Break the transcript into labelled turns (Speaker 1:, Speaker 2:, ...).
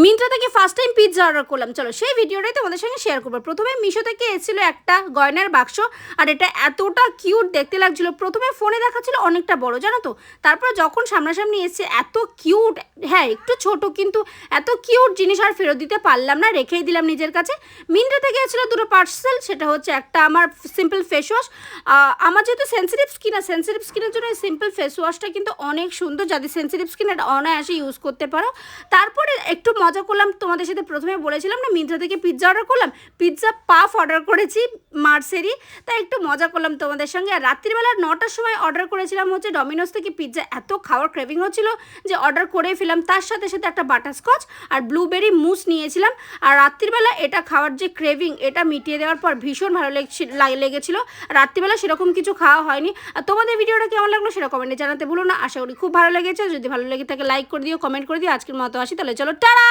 Speaker 1: মিন্ত্রা থেকে first time pizza order করলাম, চলো সেই ভিডিওটাই তোমাদের সঙ্গে শেয়ার করবো। প্রথমে মিশো থেকে এসেছিলো একটা গয়নার বাক্স, আর এটা এতটা কিউট দেখতে লাগছিলো। প্রথমে ফোনে দেখাচ্ছিল অনেকটা বড়, জানো তো, তারপর যখন সামনাসামনি এসছে এত কিউট, হ্যাঁ একটু ছোট, কিন্তু এত কিউট জিনিস আর ফেরত দিতে পারলাম না, রেখেই দিলাম নিজের কাছে। মিন্ত্রা থেকে এসেছিলো দুটো পার্সেল, সেটা হচ্ছে একটা আমার সিম্পল ফেস ওয়াশ। আমার যেহেতু সেন্সিটিভ স্কিনের জন্য এই সিম্পল ফেস ওয়াশটা কিন্তু অনেক সুন্দর, যাদের সেন্সিটিভ স্কিন এটা অনায়াসে ইউজ করতে পারো। তারপরে একটু মজা করলাম, তোমাদের সাথে প্রথমে বলেছিলাম না মিন্ত্রা থেকে পিৎজা অর্ডার করলাম, পিৎজা পাফ অর্ডার করেছি মার্সেরই, তাই একটু মজা করলাম তোমাদের সঙ্গে। আর রাত্রিবেলা 9টার সময় অর্ডার করেছিলাম হচ্ছে ডমিনোস থেকে পিৎজা, এত খাওয়ার ক্রেভিং হচ্ছিল যে অর্ডার করেই ফেলাম। তার সাথে সাথে একটা বাটারস্কচ আর ব্লুবেরি মুস নিয়েছিলাম। আর রাত্রিবেলা এটা খাওয়ার যে ক্রেভিং, এটা মিটিয়ে দেওয়ার পর ভীষণ ভালো লেগেছিল। রাত্রিবেলা সেরকম কিছু খাওয়া হয়নি। আর তোমাদের ভিডিওটা কেমন লাগলো সেটা কমেন্টে জানাতে ভুলো না। আশা করি খুব ভালো লেগেছে, যদি ভালো লেগে থাকে লাইক করে দিও, কমেন্ট করে দিও। আজকের মতো আসি, তাহলে চলো টাটা।